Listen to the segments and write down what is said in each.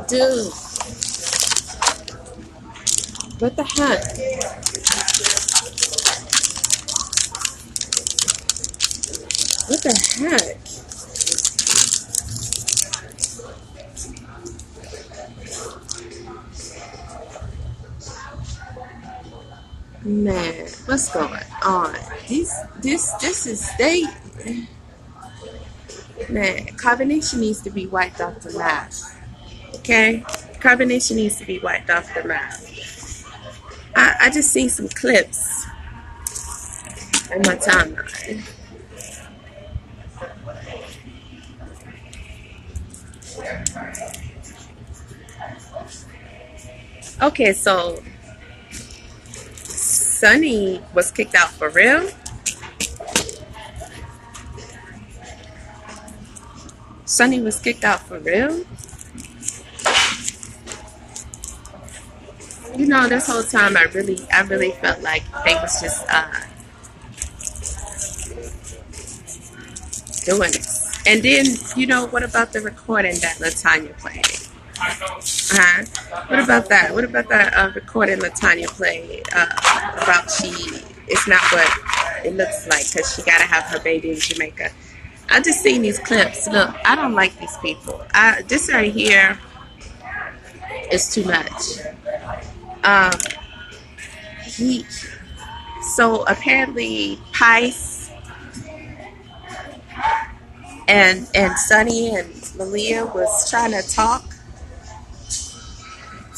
Dude, what the heck? What the heck? Man, what's going on? This is they. Man, carbonation needs to be wiped off the map. Okay, carbonation needs to be wiped off the map. I just seen some clips in my timeline. Okay, so Sunny was kicked out for real. Sunny was kicked out for real. You know, this whole time I really felt like they was just doing this. And then, you know, what about the recording that LaTanya played? What about that? What about that recording LaTanya played about it's not what it looks like because she got to have her baby in Jamaica. I just seen these clips. Look, I don't like these people. This right here is too much. So apparently Pice and Sunny and Malia was trying to talk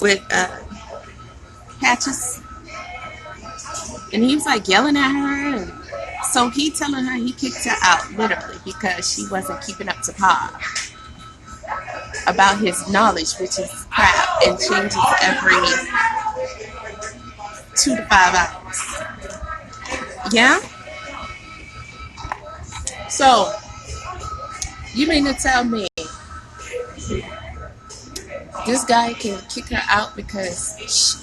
with Patches, and he was like yelling at her, and so he telling her he kicked her out literally because she wasn't keeping up to par about his knowledge, which is crap and changes every 2 to 5 hours. Yeah? So, you mean to tell me this guy can kick her out because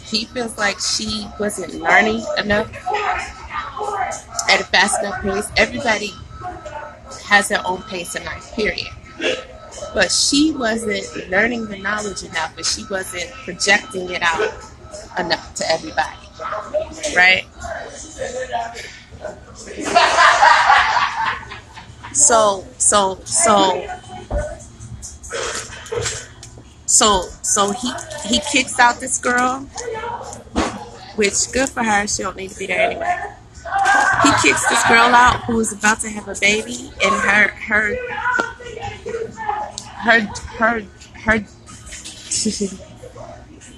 he feels like she wasn't learning enough at a fast enough pace? Everybody has their own pace in life, period. But she wasn't learning the knowledge enough, and she wasn't projecting it out enough to everybody. Right? So he kicks out this girl, which good for her. She don't need to be there anyway. He kicks this girl out who is about to have a baby, and her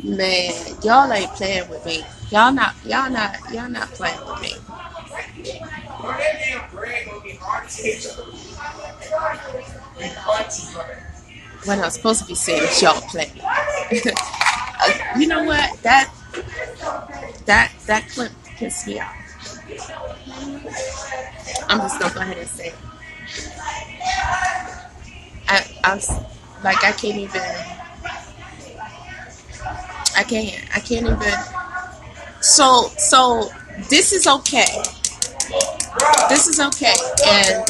man, y'all ain't playing with me. Y'all not playing with me. When I'm supposed to be saying y'all play. You know what? That clip pissed me off. I'm just gonna go ahead and say it. I can't even. So this is okay. This is okay, and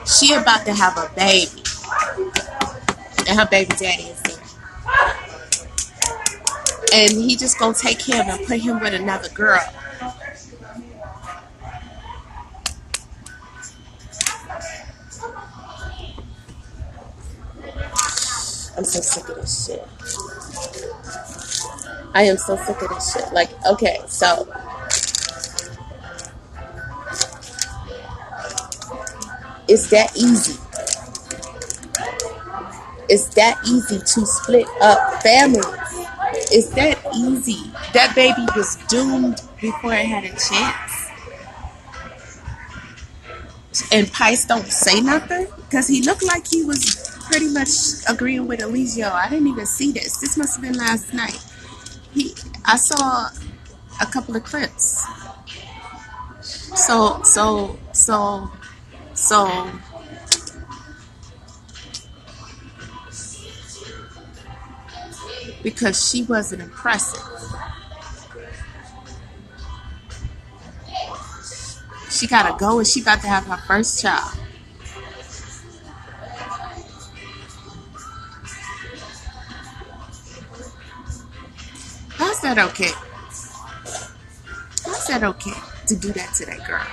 she about to have a baby, and her baby daddy is there, and he just gonna take him and put him with another girl. I'm so sick of this shit. I am so sick of this shit. Like, okay, so it's that easy. It's that easy to split up families. It's that easy. That baby was doomed before it had a chance. And Pice don't say nothing because he looked like he was pretty much agreeing with Eligio. I didn't even see this. This must have been last night. I saw a couple of clips. So because she wasn't impressive. She gotta go and she about to have her first child. that okay? How's that okay to do that to that girl?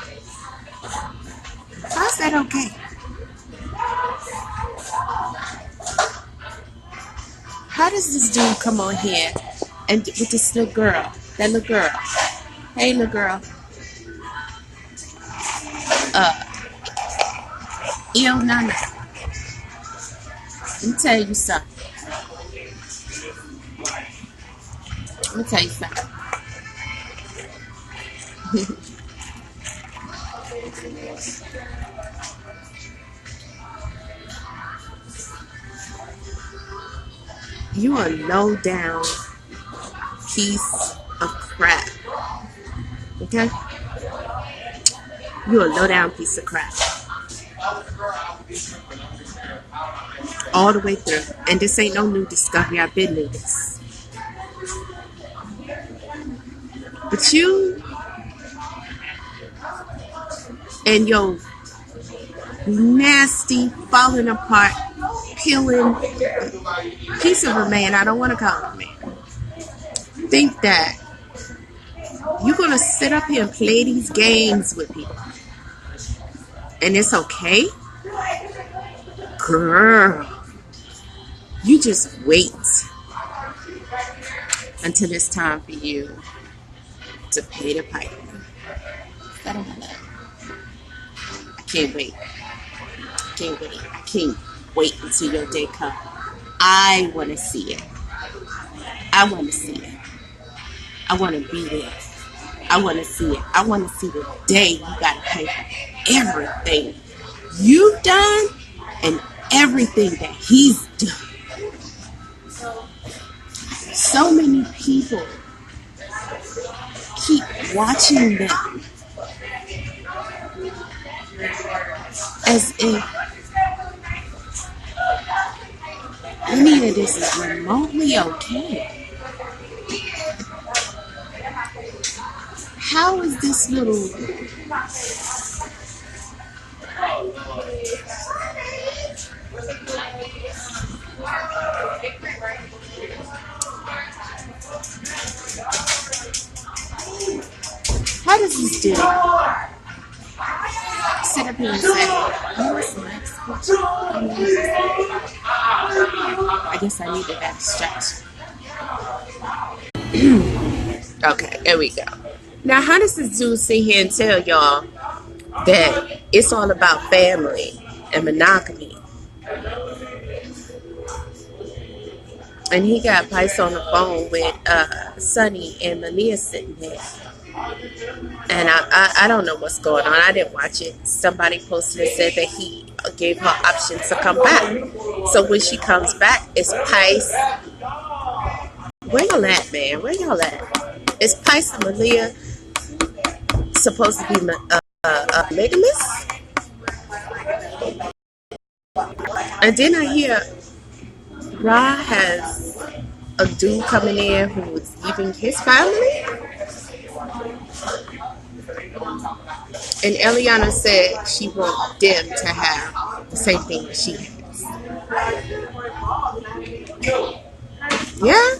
How's that okay? How does this dude come on here and with this little girl, that little girl? Hey, little girl. Eliana. Let me tell you something. Let me tell you something. You a low down piece of crap. Okay? You a low down piece of crap. All the way through. And this ain't no new discovery. I've been knew this. But you and your nasty, falling apart, peeling piece of a man, I don't want to call him a man, think that you're going to sit up here and play these games with people. And it's okay? Girl, you just wait until it's time for you to pay the piper. I don't know. I can't wait. I can't wait. I can't wait until your day comes. I want to see it. I want to see it. I want to be there. I want to see it. I want to see the day you got to pay for everything you've done and everything that he's done. So many people keep watching them as if any of this is remotely okay. How is this little how does this dude sit up here and say, oh, it's nice. I guess I needed that distraction. Okay, there we go. Now, how does this dude sit here and tell y'all that it's all about family and monogamy? And he got Pice on the phone with Sonny and Malia sitting there. And I don't know what's going on. I didn't watch it. Somebody posted and said that he gave her options to come back. So when she comes back, it's Pice. Where y'all at, man? Where y'all at? Is Pice and Malia supposed to be monogamous? And then I hear Ra has a dude coming in who is leaving his family. And Eliana said she wants them to have the same thing that she has. Yeah?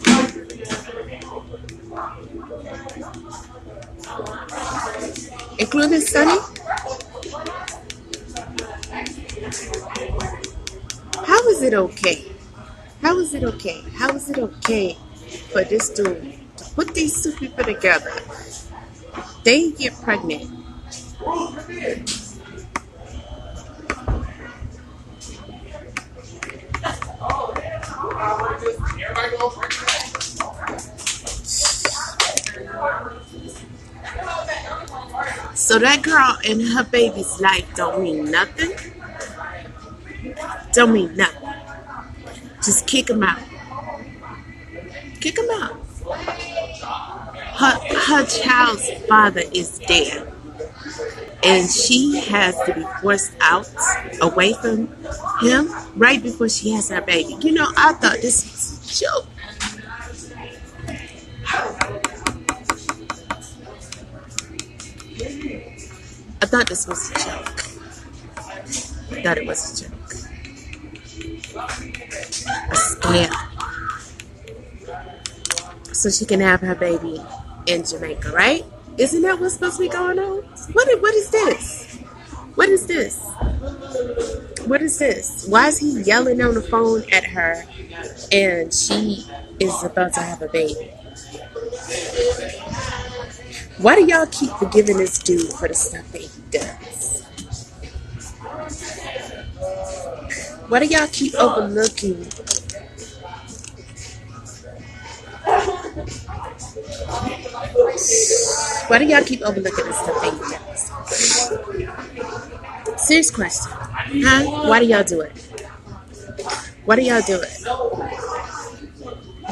Including Sonny? How is it okay? How is it okay? How is it okay for this dude to put these two people together? They get pregnant. So that girl and her baby's life don't mean nothing. Don't mean nothing. Just kick him out. Kick him out. Her child's father is dead. And she has to be forced out away from him right before she has her baby. You know, I thought this was a joke. I thought this was a joke. I thought it was a joke. A scam. so she can have her baby in Jamaica, right? Isn't that what's supposed to be going on? What is this? What is this? What is this? Why is he yelling on the phone at her and she is about to have a baby? Why do y'all keep forgiving this dude for the stuff that he does? Why do y'all keep overlooking? Why do y'all keep overlooking the stuff that he does? Serious question. Huh? Why do y'all do it? Why do y'all do it?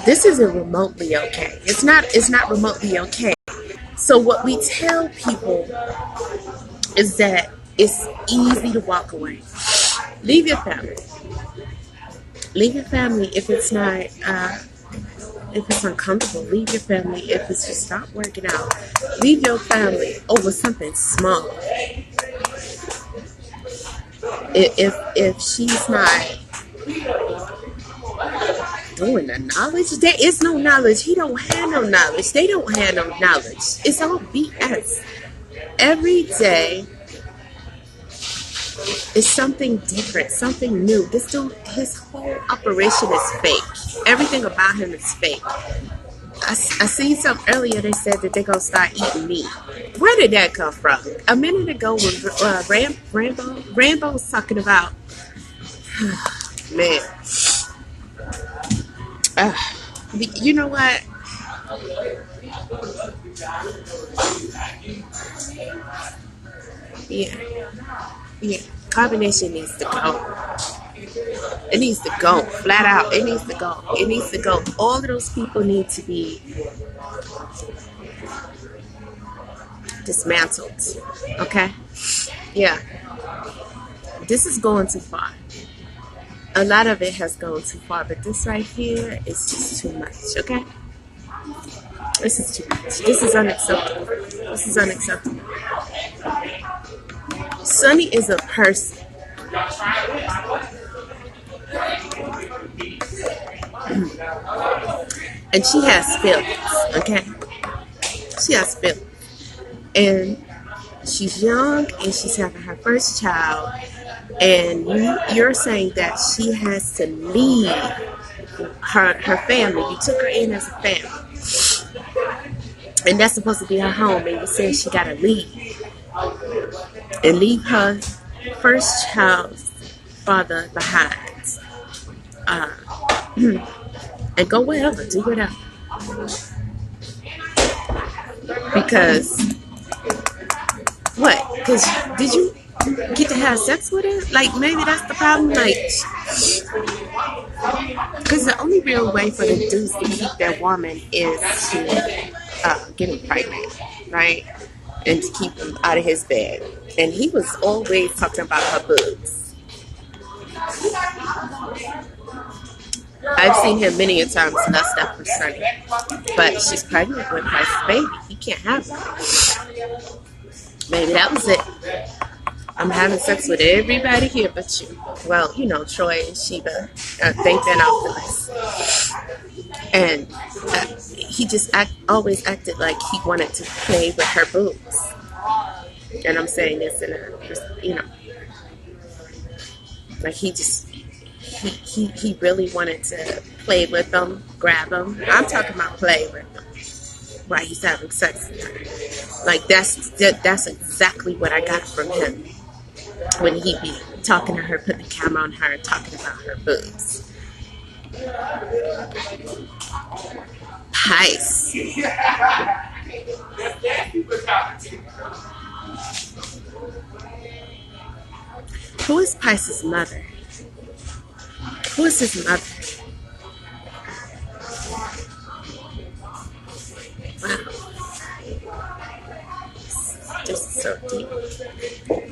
This isn't remotely okay. It's not remotely okay. So what we tell people is that it's easy to walk away. Leave your family. Leave your family if it's not if it's uncomfortable. Leave your family if it's just not working out. Leave your family over something small. If she's not doing the knowledge, there is no knowledge. He don't have no knowledge. They don't have no knowledge. It's all BS. Every day is something different, something new. This dude, his whole operation is fake. Everything about him is fake. I seen something earlier. They said that they're gonna start eating meat. Where did that come from? A minute ago, when Rambo was talking about, man. You know what? Yeah. Carbonnation needs to go. It needs to go. Flat out. It needs to go. It needs to go. All of those people need to be dismantled. Okay? Yeah. This is going too far. A lot of it has gone too far, but this right here is just too much, okay? This is too much. This is unacceptable. This is unacceptable. Sunny is a person. And she has feelings, okay? She has feelings. And she's young and she's having her first child. And you're saying that she has to leave her family. You took her in as a family. And that's supposed to be her home. And you said she got to leave. And leave her first child's father behind. And go wherever. Do whatever. Because, what? Because did you get to have sex with her? Like, maybe that's the problem. Like, because the only real way for the dudes to keep their woman is to get him pregnant, right? And to keep him out of his bed. And he was always talking about her boobs. I've seen him many a times lust after Sunny. But she's pregnant with her baby. He can't have her. Maybe that was it. I'm having sex with everybody here but you. Well, you know, Troy and Sheba. They've been off the list. And he just always acted like he wanted to play with her boobs. And I'm saying this in a, you know, like he really wanted to play with them, grab them. I'm talking about play with them while he's having sex with her. Like that's exactly what I got from him when he be talking to her, putting the camera on her, talking about her boobs. Pice. Who is Pice's mother? Who is his mother? Wow. This is so deep.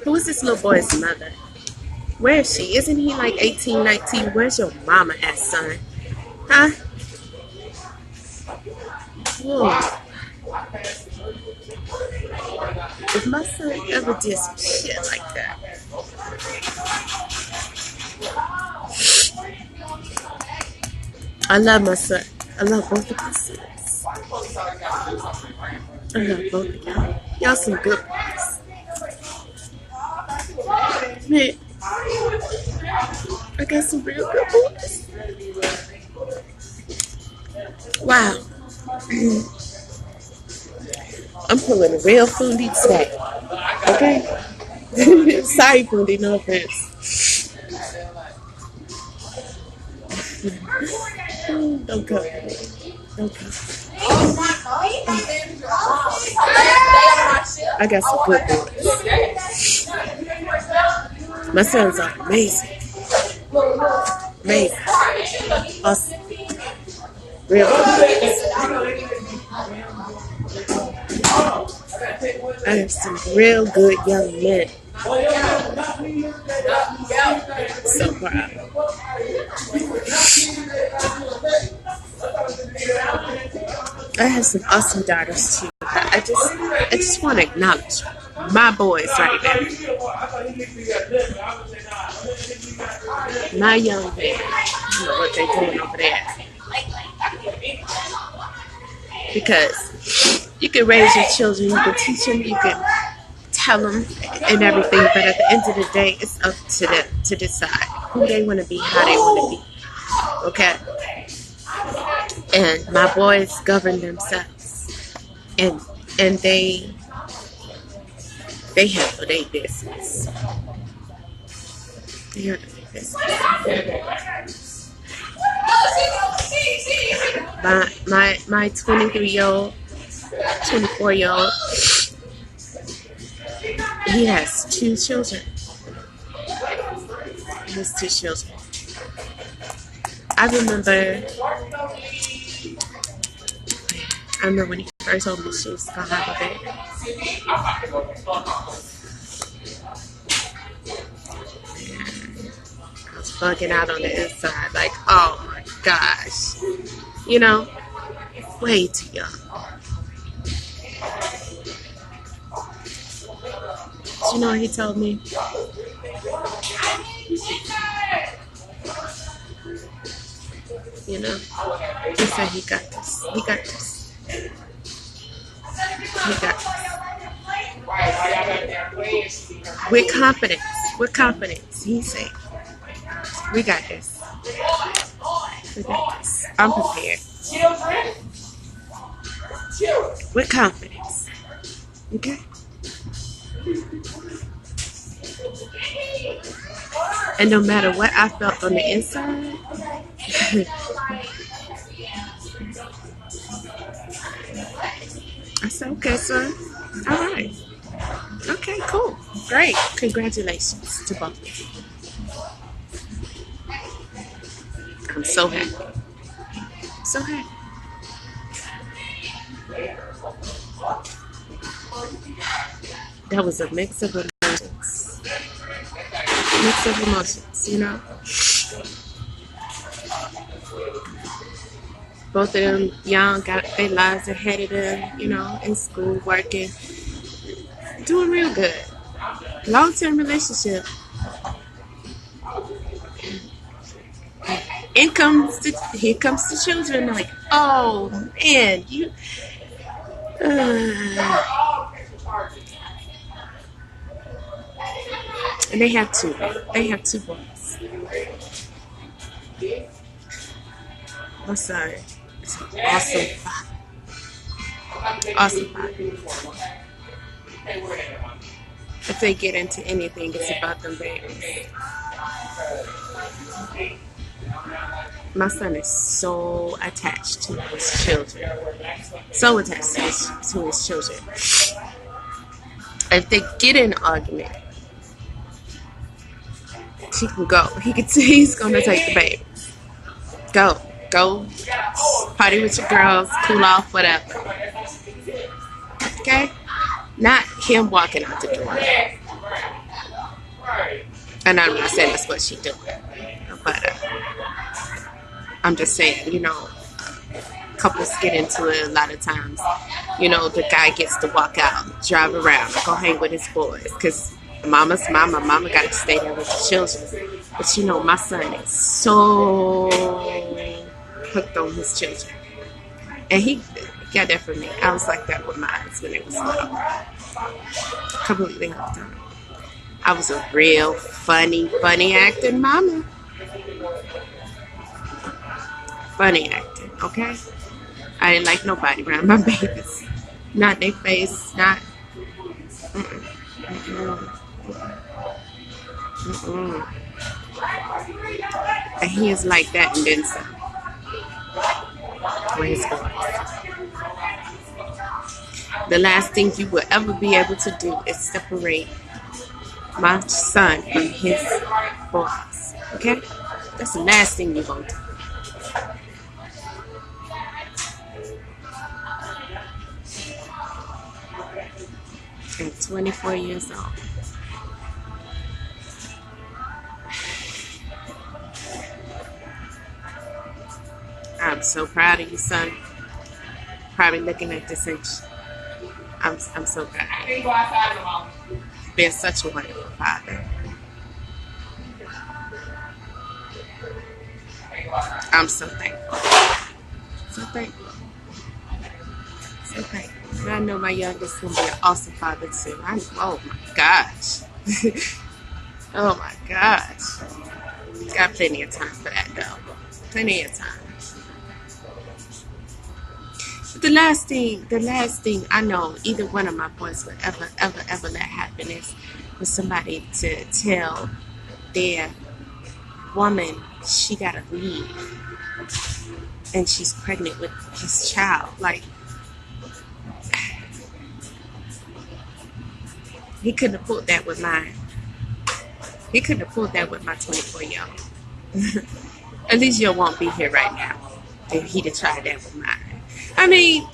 Who is this little boy's mother? Where is she? Isn't he like 18, 19? Where's your mama at, son? Huh? Whoa. If my son ever did some shit like that. I love my son. I love both of my sons. I love both of y'all. Y'all some good boys. Man, I got some real good boys. Wow. I'm pulling a real foodie today. Okay? Sorry, foodie, no offense. Don't come. Don't come. I got some good boys. My sons are amazing. Amazing. Awesome. Real good boys. I have some real good young men. So proud. I have some awesome daughters too. I just want to acknowledge my boys right now. My young men. You know what they're doing over there. Because you can raise your children, you can teach them, you can tell them and everything, but at the end of the day, it's up to them to decide who they want to be, how they want to be. Okay? And my boys govern themselves, and they handle their business. They handle their business. My 23-year-old, 24-year-old, he has 2 children. He has 2 children. I remember when he first told me she was gonna have a baby. I was bugging out on the inside, like, oh my gosh, you know, way too young. But you know what he told me? You know, he said he got this. He got this. He got this. With confidence. With confidence, he said, we got this. We got this. I'm prepared. With confidence. Okay? And no matter what I felt on the inside, I said, okay, son. All right. Okay, cool. Great. Congratulations to both of you. I'm so happy. So happy. That was a mix of emotions. Mix of emotions, you know? Both of them young, got their lives ahead of them, you know, in school, working, doing real good. Long-term relationship. Here comes the children, like, oh man, you. And they have 2. They have 2 boys. My son is an awesome father. Awesome father. If they get into anything, it's about them babies. My son is so attached to his children. So attached to his children. If they get in an argument, he can go. He's gonna take the baby. Go, party with your girls, cool off, whatever. Okay, not him walking out the door. And I'm not saying that's what she's doing, but I'm just saying, you know, couples get into it a lot of times. You know, the guy gets to walk out, drive around, go hang with his boys, because mama's mama got to stay there with the children. But you know, my son is so hooked on his children, and he Got that from me. I was like that with mine when it was little. Completely hooked on it. I was a real funny acting mama. Funny acting, okay? I didn't like nobody around my babies. Not their face, not. Mm-mm, mm-mm, and he is like that and then some. With his voice. The last thing you will ever be able to do is separate my son from his voice. Okay? That's the last thing you're going to do. I'm 24 years old. I'm so proud of you, son. Probably looking at this and I'm so proud of you. You've been such a wonderful father. I'm so thankful. So thankful. So thankful. And I know my youngest is going to be an awesome father too. Oh my gosh. Oh my gosh. Got plenty of time for that though. Plenty of time. But the last thing I know either one of my boys would ever let happen is for somebody to tell their woman she gotta leave and she's pregnant with his child. Like, he couldn't have pulled that with mine. He couldn't have pulled that with my 24-year-old. At least you won't be here right now if he'd have tried that with mine. I mean,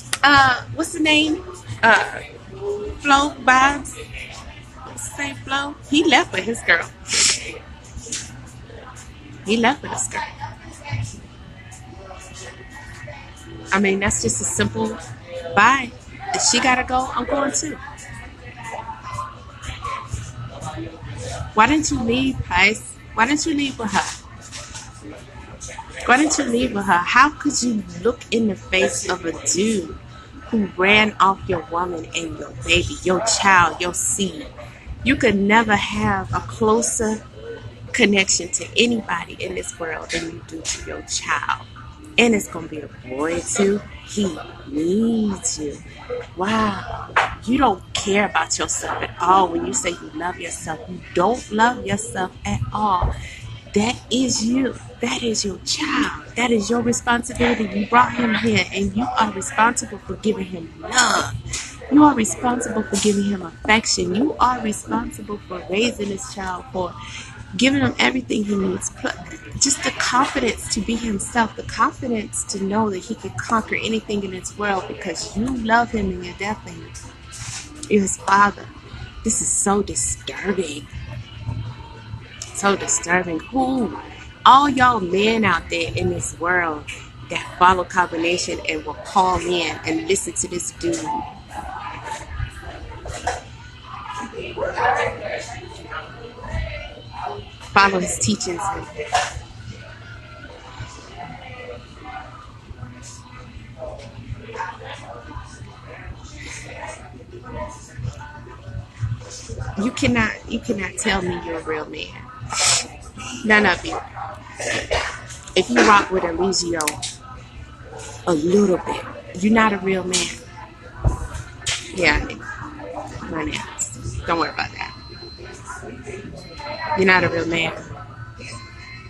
what's the name? Flo Bobs. What's the name, Flo? He left with his girl. He left with his girl. I mean, that's just a simple bye. If she gotta go, I'm going too. Why didn't you leave, Pice? Why didn't you leave with her? Why didn't you leave with her? How could you look in the face of a dude who ran off your woman and your baby, your child, your seed? You could never have a closer connection to anybody in this world than you do to your child. And it's going to be a boy too. He needs you. Wow. You don't care about yourself at all when you say you love yourself. You don't love yourself at all. That is you. That is your child. That is your responsibility. You brought him here and you are responsible for giving him love. You are responsible for giving him affection. You are responsible for raising this child, for giving him everything he needs. Just the confidence to be himself. The confidence to know that he can conquer anything in this world because you love him and you're there for him. You're his father. This is so disturbing. So disturbing. Who? All y'all men out there in this world that follow Carbonnation and will call in and listen to this dude. Follow his teachings. You cannot tell me you're a real man. None of you. If you rock with Eligio a little bit, you're not a real man. Yeah, my nails. Don't worry about that. You're not a real man.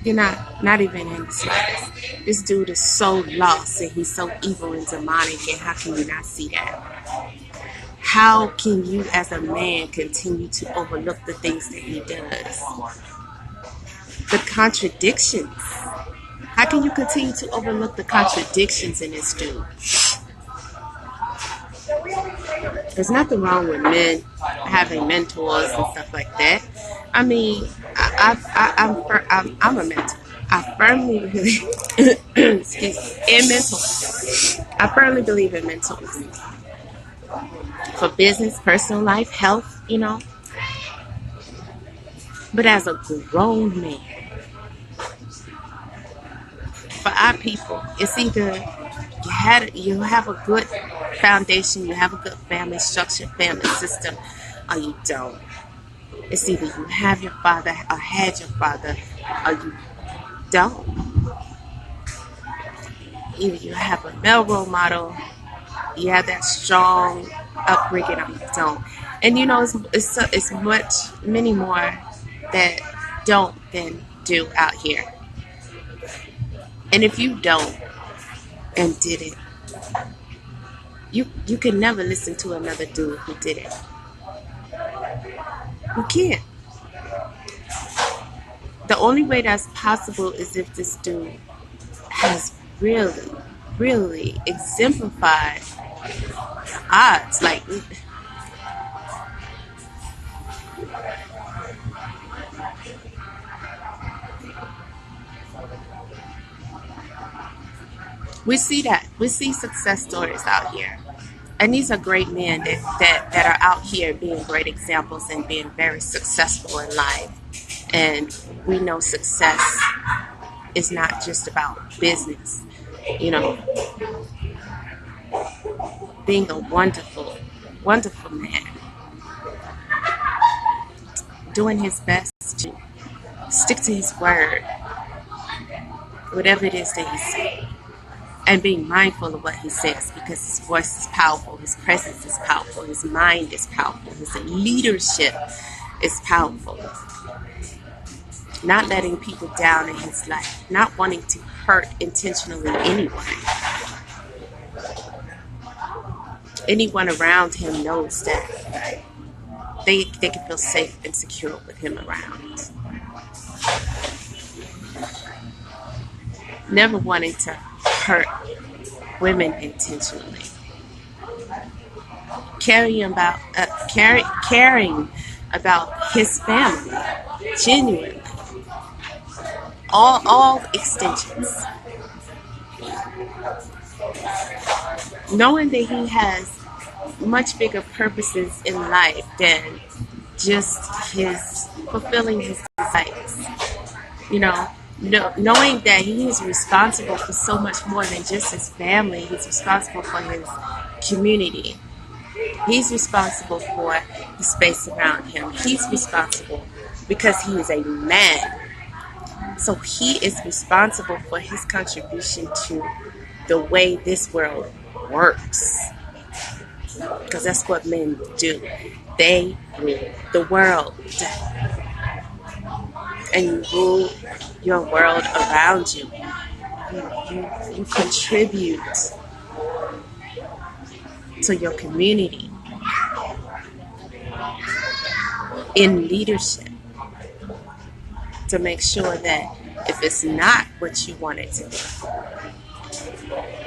You're not even in the slightest. This dude is so lost and he's so evil and demonic, and how can you not see that? How can you as a man continue to overlook the things that he does? The contradictions. How can you continue to overlook the contradictions in this dude? There's nothing wrong with men having mentors and stuff like that. I mean, I'm a mentor. I firmly believe in mentors. I firmly believe in mentors for business, personal life, health, you know. But as a grown man, for our people, it's either you you have a good foundation, you have a good family structure, family system, or you don't. It's either you have your father or had your father, or you don't. Either you have a male role model, you have that strong upbringing, or you don't. And it's much many more that don't than do out here. And if you don't and did it, you can never listen to another dude who did it. You can't. The only way that's possible is if this dude has really, really exemplified odds. Like, we see that. We see success stories out here. And these are great men that are out here being great examples and being very successful in life. And we know success is not just about business. You know, being a wonderful, wonderful man, doing his best to stick to his word, whatever it is that he says, and being mindful of what he says, because his voice is powerful, his presence is powerful, his mind is powerful, his leadership is powerful. Not letting people down in his life, not wanting to hurt intentionally anyone. Anyone around him knows that they can feel safe and secure with him around. Never wanting to hurt women intentionally. Caring about his family, genuinely. All extensions. Knowing that he has much bigger purposes in life than just his fulfilling his desires. Knowing that he is responsible for so much more than just his family. He's responsible for his community. He's responsible for the space around him. He's responsible because he is a man. So he is responsible for his contribution to the way this world works. Because that's what men do. They rule the world. And you rule your world around you. You contribute to your community in leadership to make sure that if it's not what you want it to be,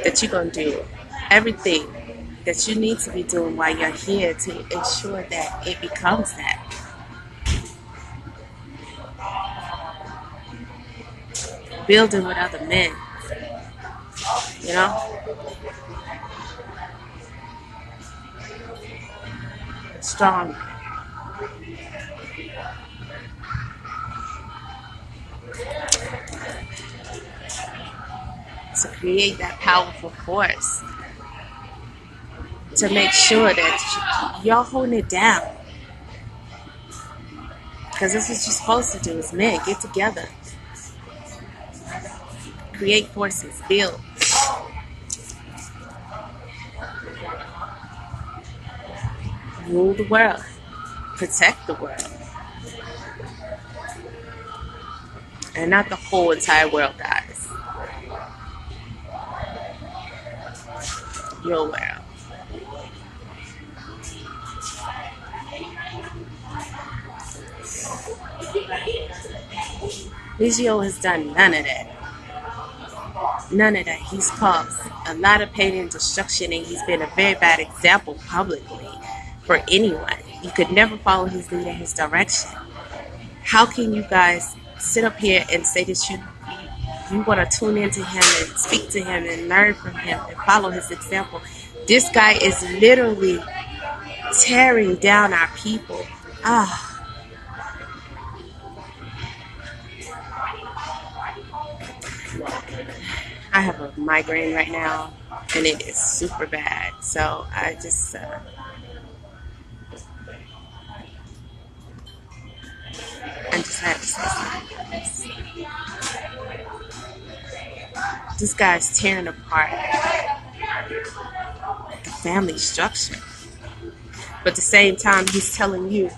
that you're going to do everything that you need to be doing while you're here to ensure that it becomes that. Building with other men, strong. To create that powerful force, to make sure that you're holding it down. Because that's what you're supposed to do as men. Get together. Create forces. Build. Rule the world. Protect the world. And not the whole entire world, guys. Your world. Lizio has done none of that. None of that. He's caused a lot of pain and destruction, and he's been a very bad example publicly for anyone. You could never follow his lead and his direction. How can you guys sit up here and say that you want to tune into him and speak to him and learn from him and follow his example? This guy is literally tearing down our people. I have a migraine right now, and it is super bad. So I just had to say something. This guy's tearing apart the family structure. But at the same time, he's telling you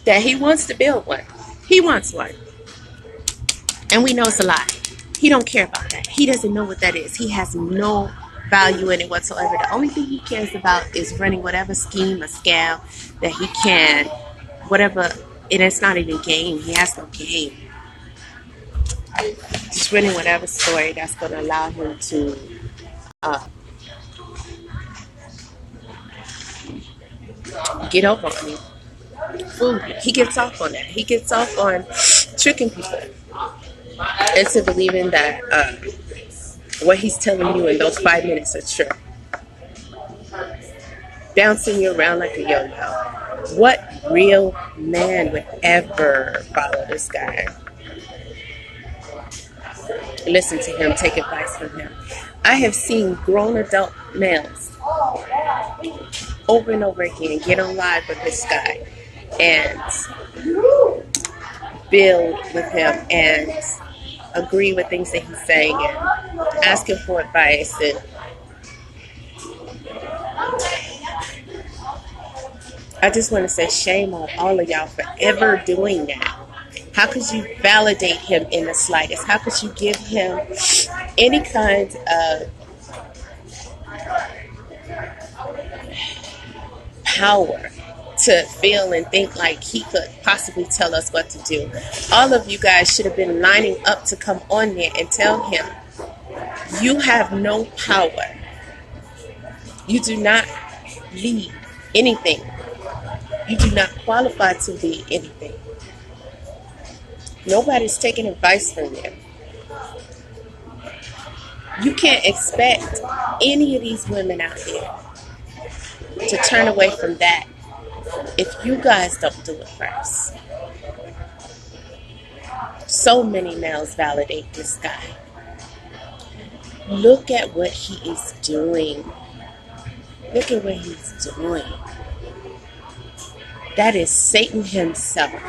that he wants to build one. He wants one. And we know it's a lie. He don't care about that. He doesn't know what that is. He has no value in it whatsoever. The only thing he cares about is running whatever scheme or scam that he can. Whatever. And it's not even game. He has no game. Just running whatever story that's going to allow him to get over on you. Fool you. He gets off on that. He gets off on tricking people into believing that what he's telling you in those 5 minutes are true. Bouncing you around like a yo-yo. What real man would ever follow this guy? Listen to him, take advice from him. I have seen grown adult males over and over again get on live with this guy and build with him and agree with things that he's saying and ask him for advice. And I just want to say shame on all of y'all for ever doing that. How could you validate him in the slightest? How could you give him any kind of power to feel and think like he could possibly tell us what to do? All of you guys should have been lining up to come on there and tell him, you have no power. You do not lead anything. You do not qualify to lead anything. Nobody's taking advice from you. You can't expect any of these women out there to turn away from that if you guys don't do it first. So many males validate this guy. Look at what he is doing. Look at what he's doing. That is Satan himself.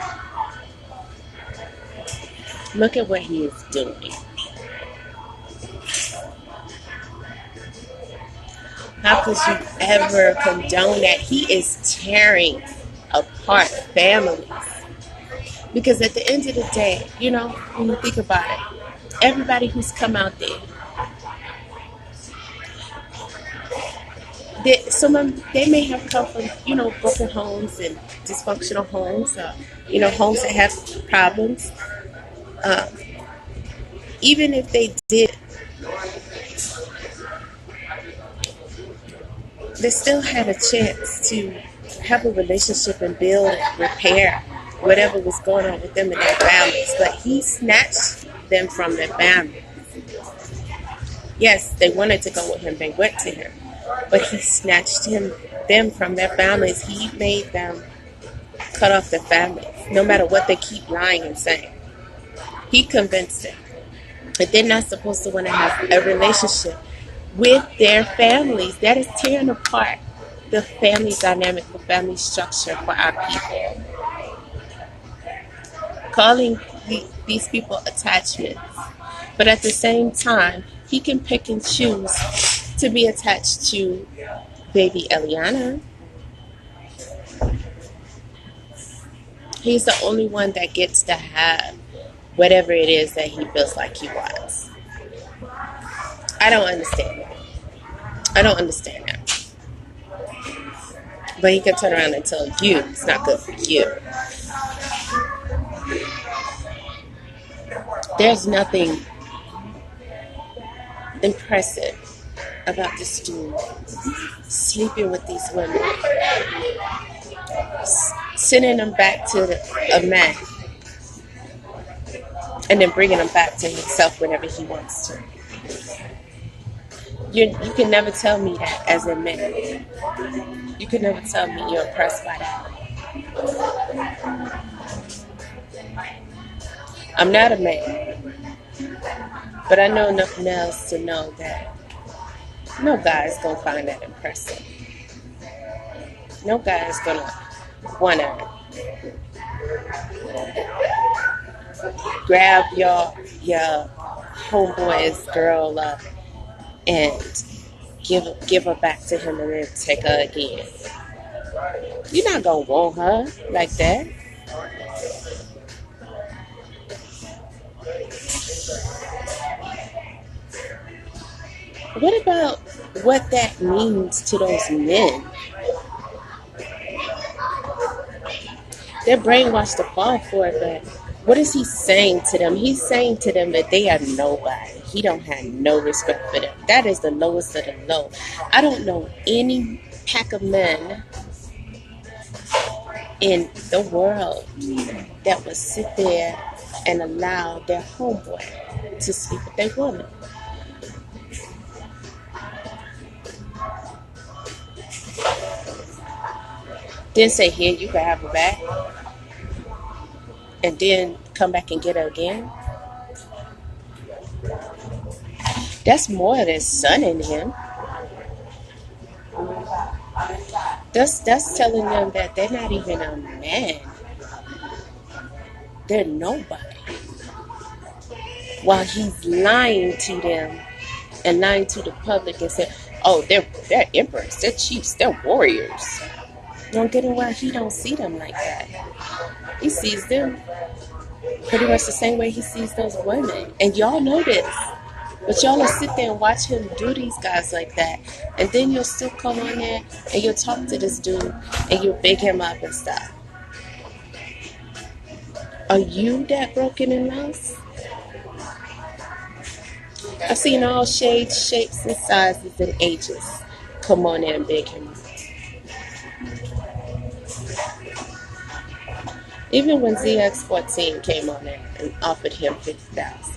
Look at what he is doing. How could you ever condone that? He is tearing apart families. Because at the end of the day, you know, when you think about it, everybody who's come out there, they may have come from, you know, broken homes and dysfunctional homes, you know, homes that have problems. Even if they did, they still had a chance to have a relationship and build and repair whatever was going on with them and their families. But he snatched them from their families. Yes, they wanted to go with him. They went to him. But he snatched them from their families. He made them cut off their families, no matter what they keep lying and saying. He convinced them that they're not supposed to want to have a relationship with their families. That is tearing apart the family dynamic, the family structure for our people. Calling these people attachments. But at the same time, he can pick and choose to be attached to baby Eliana. He's the only one that gets to have whatever it is that he feels like he wants. I don't understand that. I don't understand that. But he can turn around and tell you it's not good for you. There's nothing impressive about this dude sleeping with these women, sending them back to a man, and then bringing them back to himself whenever he wants to. You can never tell me that as a man. You can never tell me you're impressed by that. I'm not a man. But I know enough males to know that no guy's gonna find that impressive. No guy's gonna wanna grab your homeboy's girl up and give her back to him and then take her again. You're not gonna want her like that. What about what that means to those men? They're brainwashed to fall for it, but what is he saying to them? He's saying to them that they are nobody. He don't have no respect for them. That is the lowest of the low. I don't know any pack of men in the world that would sit there and allow their homeboy to sleep with their woman. Then say, here, you can have her back, and then come back and get her again. That's more than sunning him. That's telling them that they're not even a man. They're nobody. While he's lying to them and lying to the public and saying, oh, they're emperors, they're chiefs, they're warriors. Don't get it why he don't see them like that. He sees them pretty much the same way he sees those women. And y'all know this. But y'all will sit there and watch him do these guys like that. And then you'll still come on there and you'll talk to this dude and you'll big him up and stuff. Are you that broken in lost? I've seen all shades, shapes, and sizes and ages come on there and big him up. Even when ZX14 came on there and offered him $50,000.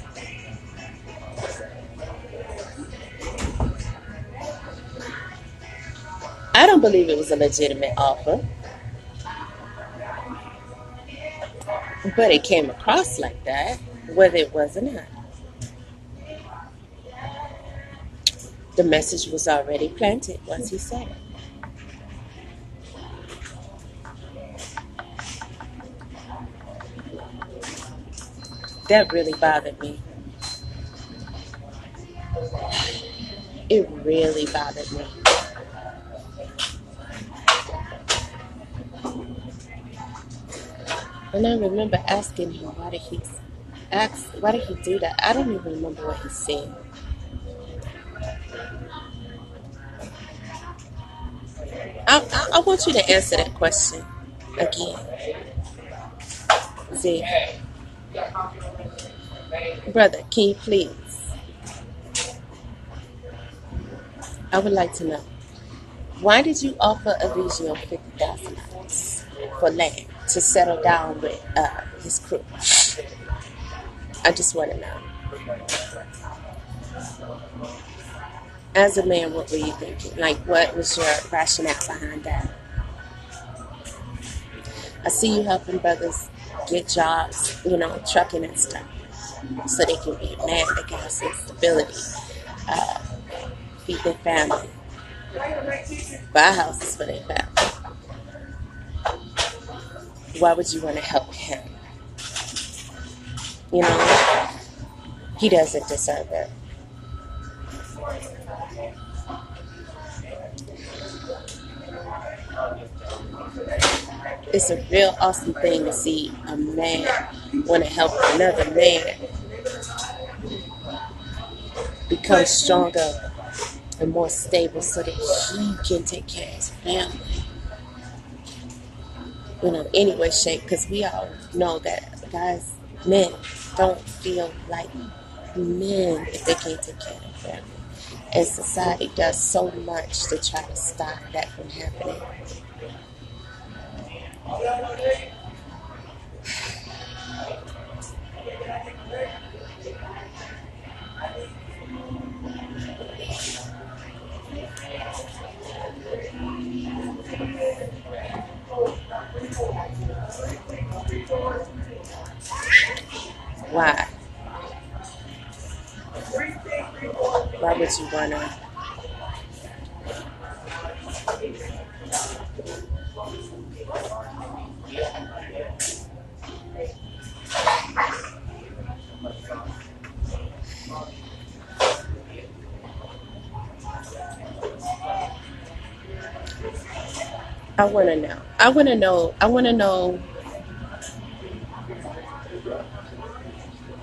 I don't believe it was a legitimate offer, but it came across like that, whether it was or not. The message was already planted once he said it. That really bothered me. It really bothered me. And I remember asking him why did he do that? I don't even remember what he said. I want you to answer that question again. Z, brother, can you please? I would like to know, why did you offer Eligio $50,000 for land to settle down with his crew? I just want to know. As a man, what were you thinking? Like, what was your rationale behind that? I see you helping brothers get jobs, trucking and stuff, so they can be a man, they can have some stability, feed their family, buy houses for their family. Why would you want to help him? He doesn't deserve it. It's a real awesome thing to see a man want to help another man become stronger and more stable so that he can take care of his family. Any way, shape, because we all know that guys, men, don't feel like men if they can't take care of their family. And society does so much to try to stop that from happening. Why? Why would you wanna? I wanna know. I wanna know. I wanna know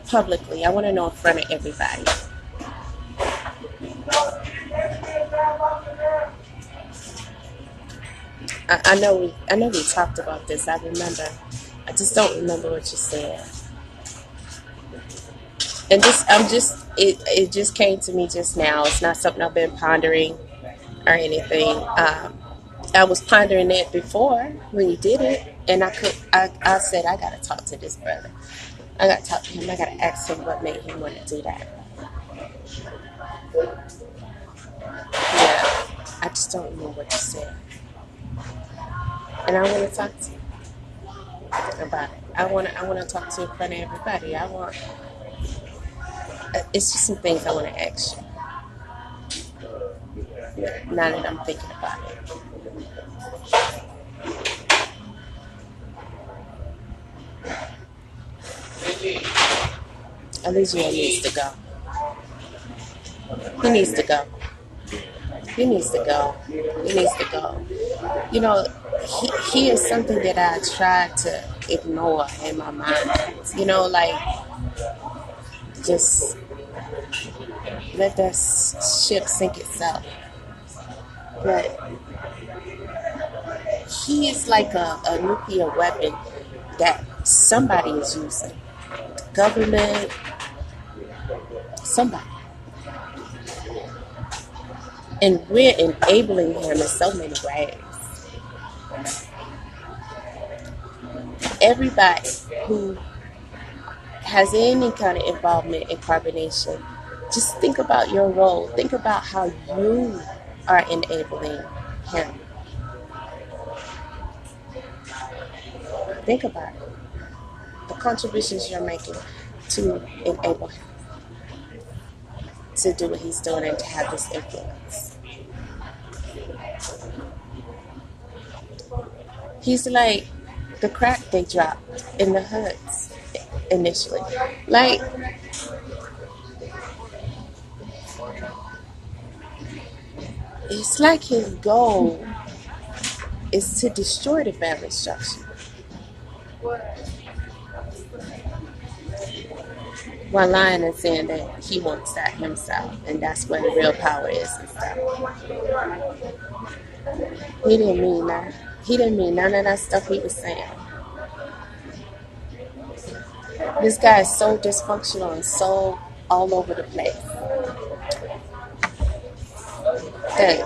publicly. I wanna know in front of everybody. I know we talked about this. I remember. I just don't remember what you said. And it just came to me just now. It's not something I've been pondering or anything. I was pondering it before when you did it, and I said I gotta talk to this brother. I gotta talk to him. I gotta ask him what made him want to do that. Yeah, I just don't remember what you said, and I want to talk to you about it. I want to talk to you in front of everybody. It's just some things I want to ask you. Now that I'm thinking about it, Elijah needs to go. He needs to go. He needs to go. He needs to go. You know, he is something that I try to ignore in my mind. You know, like just let that ship sink itself. But he is like a nuclear weapon that somebody is using. Government, somebody. And we're enabling him in so many ways. Everybody who has any kind of involvement in carbonation, just think about your role. Think about how you are enabling him. Think about it. The contributions you're making to enable him to do what he's doing and to have this influence. He's like the crack they dropped in the hoods initially. Like, it's like his goal is to destroy the family structure. While lying and saying that he wants that himself, and that's where the real power is and stuff. He didn't mean that. He didn't mean none of that stuff he was saying. This guy is so dysfunctional and so all over the place that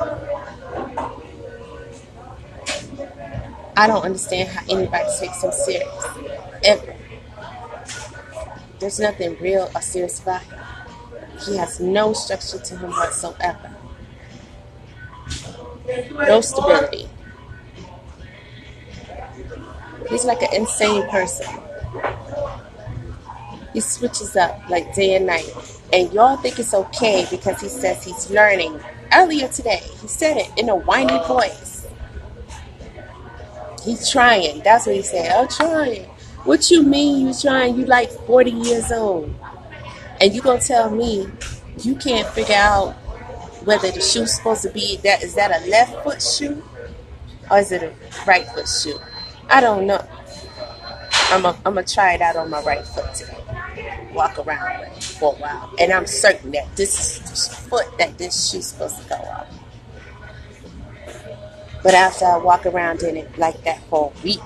I don't understand how anybody takes him serious. Ever. There's nothing real or serious about him. He has no structure to him whatsoever. No stability. He's like an insane person. He switches up like day and night. And y'all think it's okay because he says he's learning. Earlier today, he said it in a whiny voice. He's trying. That's what he said. I'm trying. What you mean you trying? You like 40 years old. And you gonna tell me you can't figure out whether the shoe's supposed to be that, is that a left foot shoe or is it a right foot shoe? I don't know. I'm gonna try it out on my right foot today. Walk around with it for a while. And I'm certain that this is the foot that this shoe's supposed to go on. But after I walk around in it like that for a week,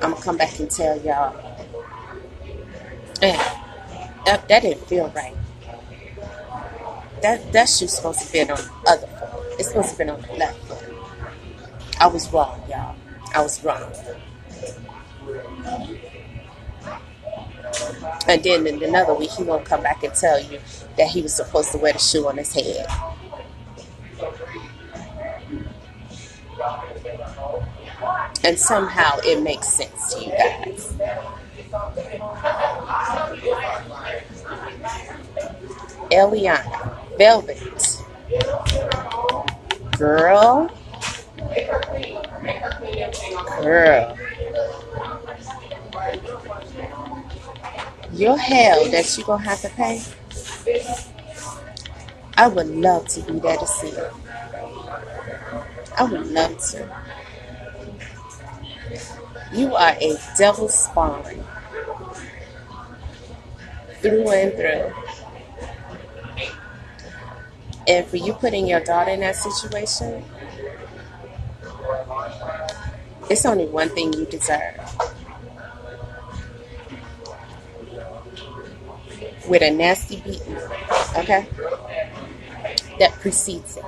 I'm gonna come back and tell y'all, that didn't feel right. That shoe's supposed to be on the other foot. It's supposed to be on the left foot. I was wrong, y'all. I was wrong. And then in another week, he gonna come back and tell you that he was supposed to wear the shoe on his head. And somehow it makes sense to you guys. Eliana, Velvet. Girl, girl, your hell that you gonna have to pay, I would love to be there to see it. I would love to. You are a devil spawn through and through. And for you putting your daughter in that situation, it's only one thing you deserve. With a nasty beating, okay? That precedes it.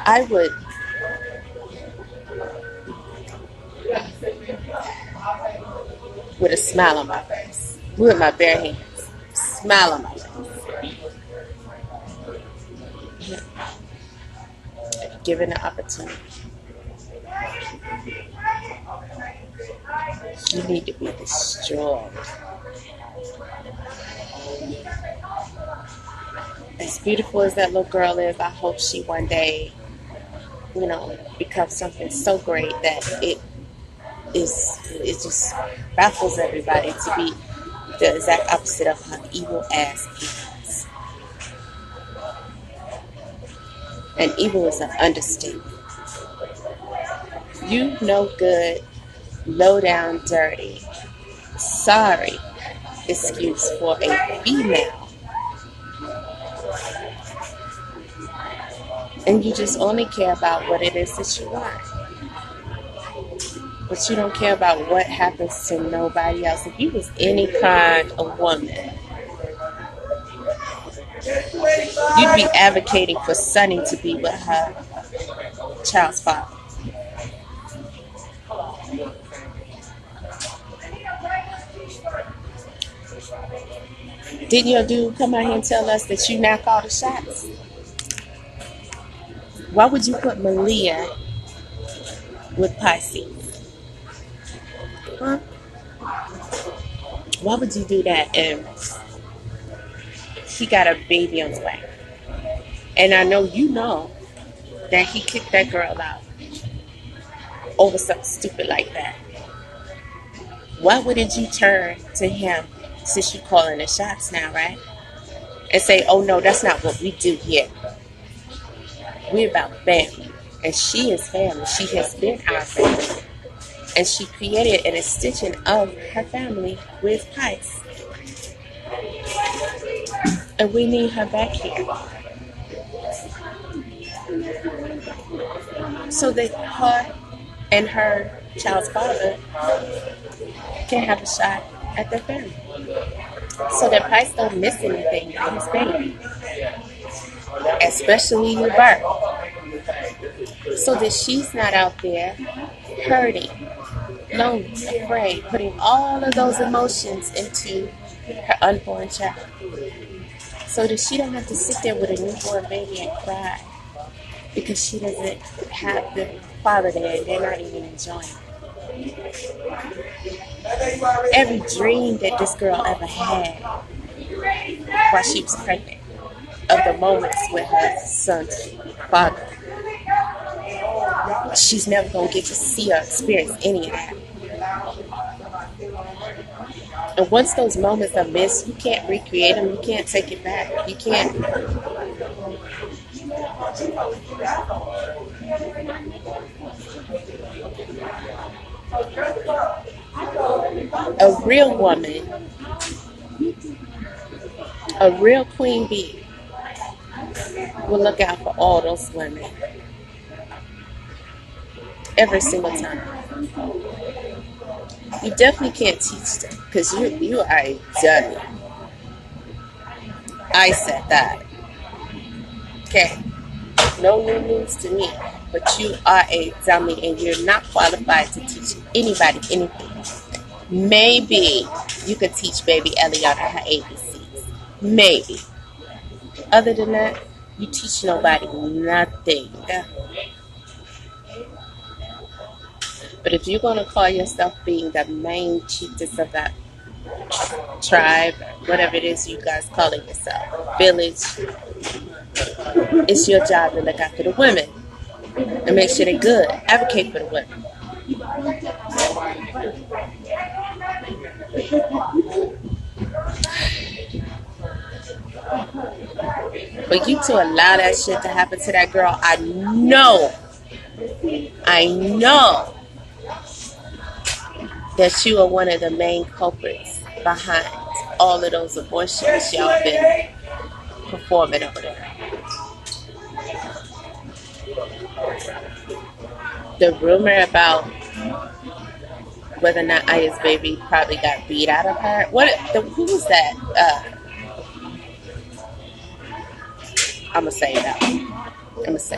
I would with a smile on my face, with my bare hands, smile on my face. Given the opportunity, you need to be destroyed. As beautiful as that little girl is, I hope she one day, becomes something so great that it just baffles everybody to be the exact opposite of her evil ass is. And evil is an understatement. You no good, low down, dirty, sorry excuse for a female. And you just only care about what it is that you want. But you don't care about what happens to nobody else. If you was any kind of woman, you'd be advocating for Sunny to be with her child's father. Didn't your dude come out here and tell us that you knock all the shots? Why would you put Malia with Pisces? Huh? Why would you do that? And he got a baby on the way. And I know you know that he kicked that girl out over something stupid like that. Why wouldn't you turn to him, since you calling the shots now, right? And say, oh no, that's not what we do here. We're about family. And she is family. She has been our family. And she created an extension of her family with Pice. And we need her back here. So that her and her child's father can have a shot at their family. So that Pice don't miss anything from his baby. Especially the birth. So that she's not out there hurting, lonely, afraid, putting all of those emotions into her unborn child. So that she don't have to sit there with a newborn baby and cry because she doesn't have the father there and they're not even enjoying it. Every dream that this girl ever had while she was pregnant, of the moments with her son's father, she's never going to get to see or experience any of that. And once those moments are missed, you can't recreate them. You can't take it back. You can't. A real woman, a real queen bee, will look out for all those women every single time. You definitely can't teach them because you are a dummy. I said that. Okay. No new news to me, but you are a dummy and you're not qualified to teach anybody anything. Maybe you could teach baby Eliana her ABCs. Maybe. Other than that, you teach nobody nothing. But if you're going to call yourself being the main chiefess of that tribe, whatever it is you guys calling yourself, village, it's your job to look after the women and make sure they're good. Advocate for the women. But you to allow that shit to happen to that girl, I know that you are one of the main culprits behind all of those abortions y'all been performing over there. The rumor about whether or not Aya's baby probably got beat out of her. Who was that? I'm gonna say that. Say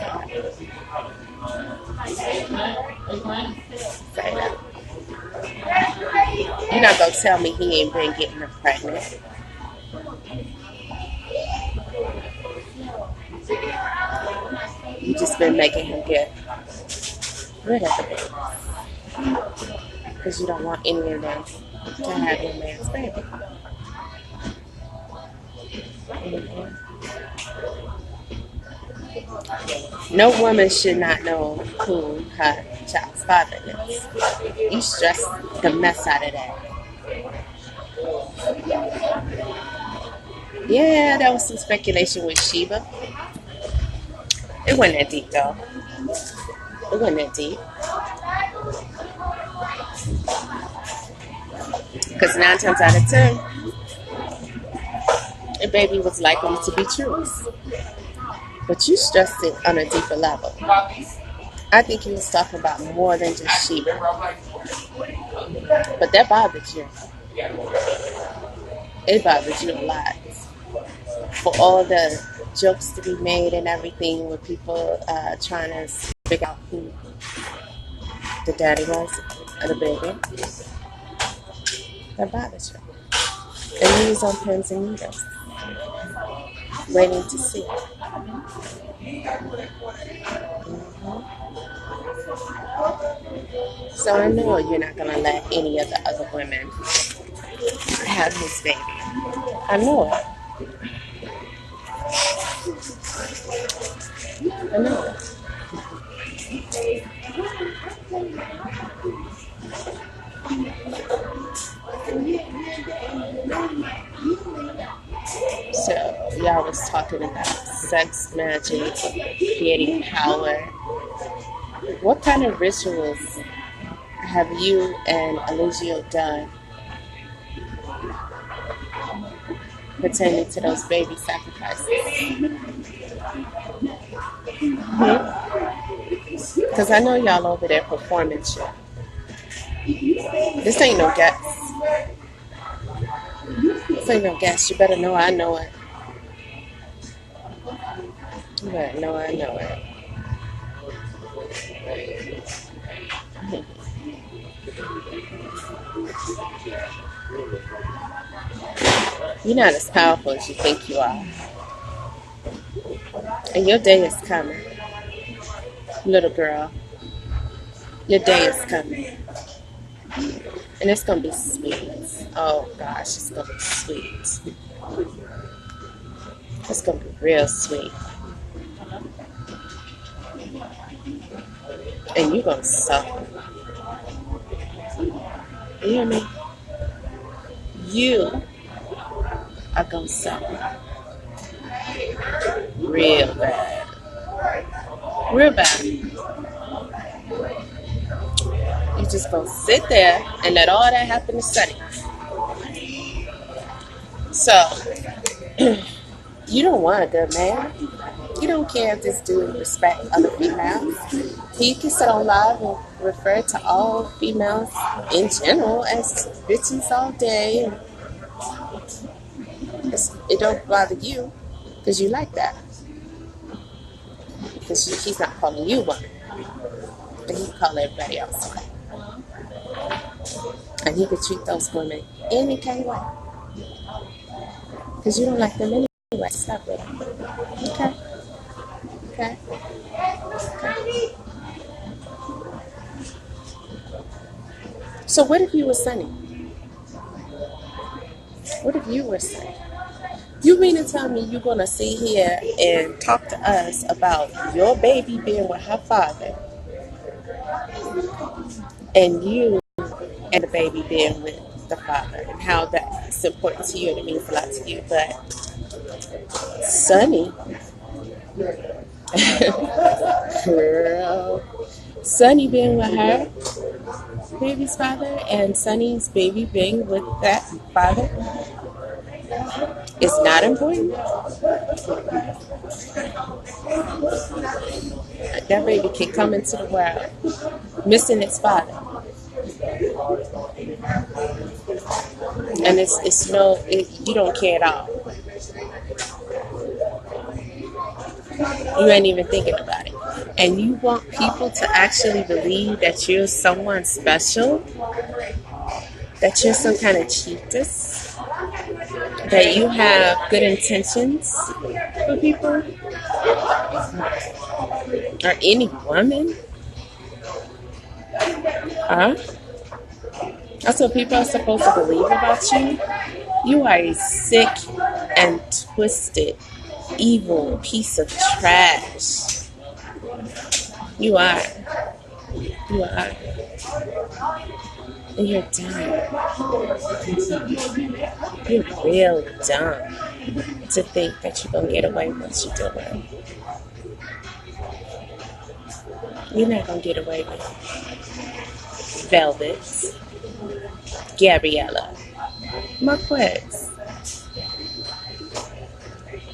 that. You're not gonna tell me he ain't been getting her pregnant. You just been making him get rid of the baby because you don't want any of them to have your man's baby. Mm-hmm. No woman should not know who her child's father is. You stress the mess out of that. Yeah, there was some speculation with Sheba. It wasn't that deep, though. It wasn't that deep. Because 9 times out of 10, the baby was likely to be true. But you stressed it on a deeper level. I think he was talking about more than just Sheba. But that bothered you. It bothered you a lot. For all the jokes to be made and everything with people trying to figure out who the daddy was of the baby. That bothered you. And he was on pins and needles, waiting to see. Mm-hmm. So I know you're not going to let any of the other women have his baby. I know it. I know it. So y'all was talking about sex magic, creating power. What kind of rituals have you and Eligio done pertaining to those baby sacrifices? Because I know y'all over there performing shit. This ain't no guess. This ain't no guess. You better know I know it. You better know I know it. You're not as powerful as you think you are. And your day is coming. Little girl. Your day is coming. And it's going to be sweet. Oh, gosh, it's going to be sweet. It's going to be real sweet. And you're going to suffer. You hear me? You are going to suffer. Real bad. Real bad. You just going to sit there and let all that happen to Sunny. So, you don't want a good man. You don't care if this dude respects other females. He can sit on live and refer to all females in general as bitches all day. It don't bother you because you like that. Because he's not calling you one. But he can call everybody else one. And he could treat those women any kind of way. Because you don't like them anyway. Stop with them. Okay? Okay? So what if you were Sunny? What if you were Sunny? You mean to tell me you're gonna sit here and talk to us about your baby being with her father, and you and the baby being with the father, and how that's important to you and it means a lot to you, but Sunny, girl, Sunny being with her baby's father and Sunny's baby being with that father is not important. That baby can come into the world missing its father, and you don't care at all. You ain't even thinking about it, and you want people to actually believe that you're someone special, that you're some kind of chiefess, that you have good intentions for people, or any woman. Huh? That's what people are supposed to believe about you. You are a sick and twisted, evil piece of trash. You are. You are. And you're dumb. You're real dumb to think that you're going to get away with what you're doing. You're not going to get away with Velvet, Gabriella, Marquez.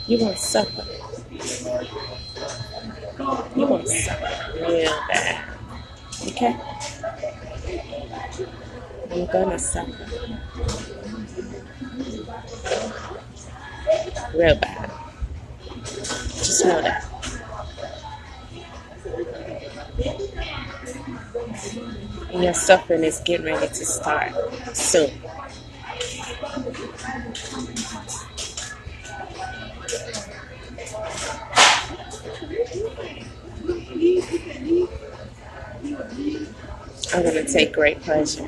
You're going to suffer. You're going to suffer real bad. Okay? You're going to suffer real bad. Just know that. And your suffering is getting ready to start soon. I'm going to take great pleasure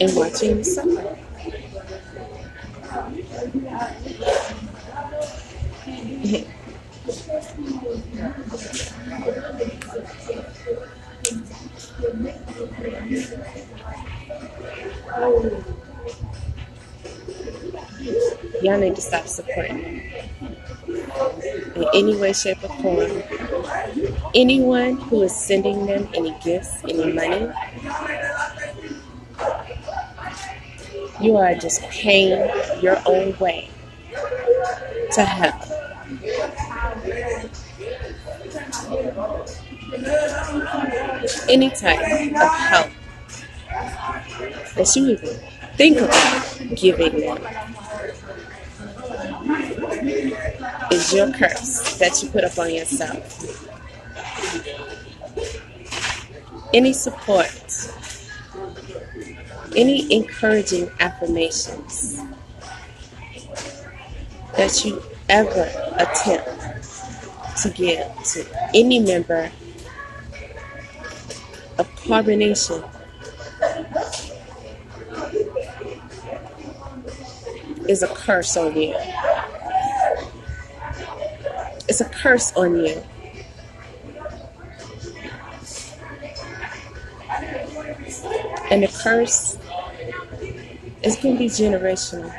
in watching you suffer. Y'all need to stop supporting them in any way, shape, or form. Anyone who is sending them any gifts, any money, you are just paying your own way to help. Any type of help that you even think about giving them is your curse that you put upon yourself. Any support, any encouraging affirmations that you ever attempt to give to any member of Carbonnation is a curse on you. It's a curse on you. And the curse is going to be generational.